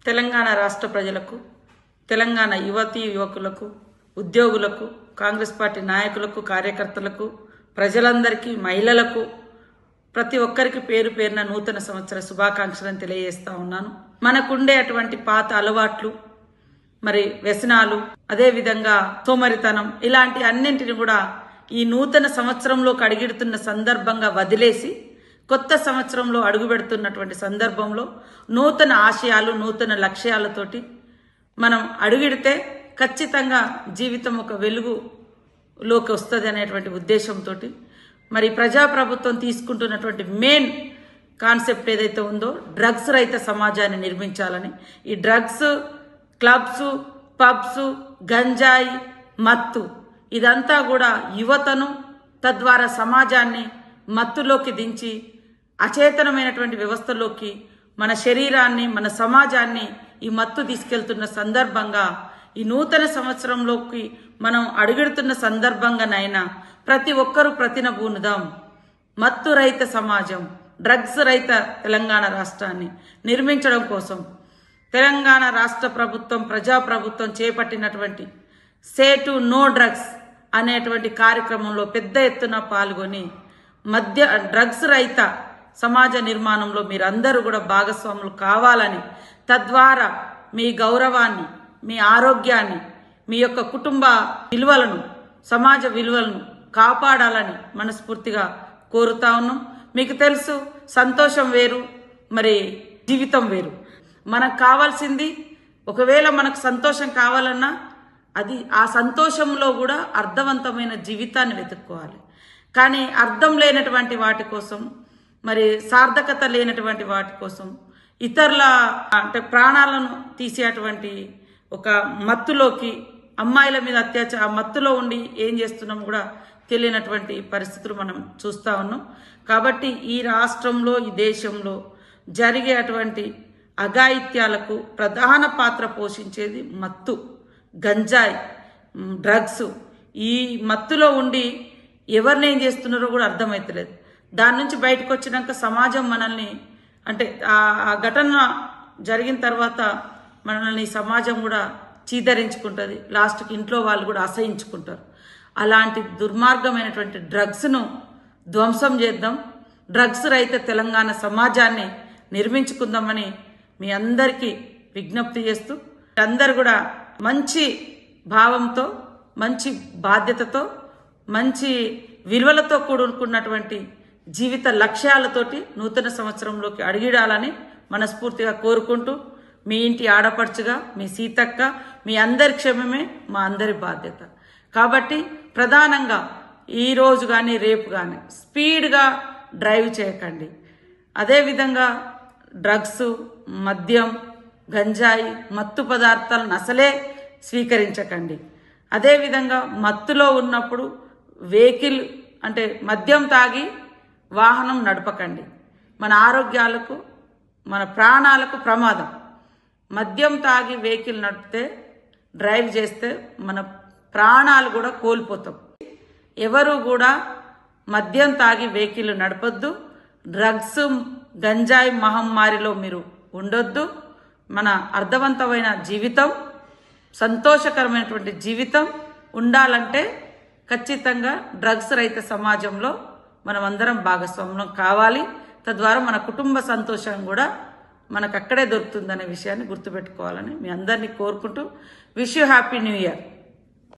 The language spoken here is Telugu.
తెలంగాణ రాష్ట్ర ప్రజలకు, తెలంగాణ యువతీ యువకులకు, ఉద్యోగులకు, కాంగ్రెస్ పార్టీ నాయకులకు, కార్యకర్తలకు, ప్రజలందరికీ, మహిళలకు, ప్రతి ఒక్కరికి పేరు పేరున నూతన సంవత్సర శుభాకాంక్షలను తెలియజేస్తా ఉన్నాను. మనకుండే అటువంటి పాత అలవాట్లు, మరి వ్యసనాలు, అదే విధంగా సోమరితనం, ఇలాంటి అన్నింటిని కూడా ఈ నూతన సంవత్సరంలోకి అడుగుపెడుతున్న సందర్భంగా వదిలేసి కొత్త సంవత్సరంలో అడుగుపెడుతున్నటువంటి సందర్భంలో నూతన ఆశయాలు, నూతన లక్ష్యాలతోటి మనం అడుగుడితే ఖచ్చితంగా జీవితం ఒక వెలుగులోకి వస్తుంది అనేటువంటి ఉద్దేశంతో మరి ప్రజాప్రభుత్వం తీసుకుంటున్నటువంటి మెయిన్ కాన్సెప్ట్ ఏదైతే ఉందో డ్రగ్స్ రహిత సమాజాన్ని నిర్మించాలని. ఈ డ్రగ్స్, క్లబ్స్, పబ్స్, గంజాయి, మత్తు ఇదంతా కూడా యువతను, తద్వారా సమాజాన్ని మత్తులోకి దించి అచేతనమైనటువంటి వ్యవస్థలోకి మన శరీరాన్ని, మన సమాజాన్ని ఈ మత్తు తీసుకెళ్తున్న సందర్భంగా ఈ నూతన సంవత్సరంలోకి మనం అడుగెడుతున్న సందర్భంగానైనా ప్రతి ఒక్కరూ ప్రతినబూనుదాం. మత్తు రహిత సమాజం, డ్రగ్స్ రహిత తెలంగాణ రాష్ట్రాన్ని నిర్మించడం కోసం తెలంగాణ రాష్ట్ర ప్రభుత్వం, ప్రజాప్రభుత్వం చేపట్టినటువంటి సే టు నో డ్రగ్స్ అనేటువంటి కార్యక్రమంలో పెద్ద ఎత్తున పాల్గొని డ్రగ్స్ రహిత సమాజ నిర్మాణంలో మీరందరూ కూడా భాగస్వాములు కావాలని, తద్వారా మీ గౌరవాన్ని, మీ ఆరోగ్యాన్ని, మీ యొక్క కుటుంబ విలువలను, సమాజ విలువలను కాపాడాలని మనస్ఫూర్తిగా కోరుతా ఉన్నాం. మీకు తెలుసు, సంతోషం వేరు, మరి జీవితం వేరు. మనకు కావాల్సింది, ఒకవేళ మనకు సంతోషం కావాలన్నా అది ఆ సంతోషంలో కూడా అర్థవంతమైన జీవితాన్ని వెతుక్కోవాలి. కానీ అర్థం లేనటువంటి వాటి కోసం, మరి సార్థకత లేనటువంటి వాటి కోసం, ఇతరుల అంటే ప్రాణాలను తీసేటువంటి ఒక మత్తులోకి, అమ్మాయిల మీద ఆ మత్తులో ఉండి ఏం చేస్తున్నాం కూడా తెలియనటువంటి పరిస్థితులు మనం చూస్తూ ఉన్నాం. కాబట్టి ఈ రాష్ట్రంలో, ఈ దేశంలో జరిగే అటువంటి అఘాయిత్యాలకు ప్రధాన పాత్ర పోషించేది మత్తు, గంజాయి, డ్రగ్స్. ఈ మత్తులో ఉండి ఎవరిని ఏం చేస్తున్నారో కూడా అర్థమవుతలేదు. దాని నుంచి బయటకు వచ్చినాక సమాజం మనల్ని, అంటే ఆ ఘటన జరిగిన తర్వాత మనల్ని సమాజం కూడా చీదరించుకుంటుంది. లాస్ట్కి ఇంట్లో వాళ్ళు కూడా అసహించుకుంటారు. అలాంటి దుర్మార్గమైనటువంటి డ్రగ్స్ను ధ్వంసం చేద్దాం. డ్రగ్స్ రహిత తెలంగాణ సమాజాన్ని నిర్మించుకుందామని మీ అందరికీ విజ్ఞప్తి చేస్తూ, అందరు కూడా మంచి భావంతో, మంచి బాధ్యతతో, మంచి విలువలతో కూడుకున్నటువంటి జీవిత లక్ష్యాలతోటి నూతన సంవత్సరంలోకి అడుగిడాలని మనస్ఫూర్తిగా కోరుకుంటూ, మీ ఇంటి ఆడపడుచుగా మీ సీతక్క, మీ అందరి క్షేమమే మా అందరి బాధ్యత. కాబట్టి ప్రధానంగా ఈరోజు కానీ రేపు కానీ స్పీడ్గా డ్రైవ్ చేయకండి. అదేవిధంగా డ్రగ్స్, మద్యం, గంజాయి, మత్తు పదార్థాలను అసలే స్వీకరించకండి. అదేవిధంగా మత్తులో ఉన్నప్పుడు వెహికల్, అంటే మద్యం తాగి వాహనం నడపకండి. మన ఆరోగ్యాలకు, మన ప్రాణాలకు ప్రమాదం. మద్యం తాగి వెహికల్ నడిపితే, డ్రైవ్ చేస్తే మన ప్రాణాలు కూడా కోల్పోతాం. ఎవరు కూడా మద్యం తాగి వెహికల్ నడపొద్దు. డ్రగ్స్, గంజాయి మహమ్మారిలో మీరు ఉండొద్దు. మన అర్థవంతమైన జీవితం, సంతోషకరమైనటువంటి జీవితం ఉండాలంటే ఖచ్చితంగా డ్రగ్స్ రహిత సమాజంలో మనం అందరం భాగస్వామ్యం కావాలి. తద్వారా మన కుటుంబ సంతోషం కూడా మనకు అక్కడే దొరుకుతుందనే విషయాన్ని గుర్తుపెట్టుకోవాలని మీ అందరినీ కోరుకుంటూ, wish you happy new year.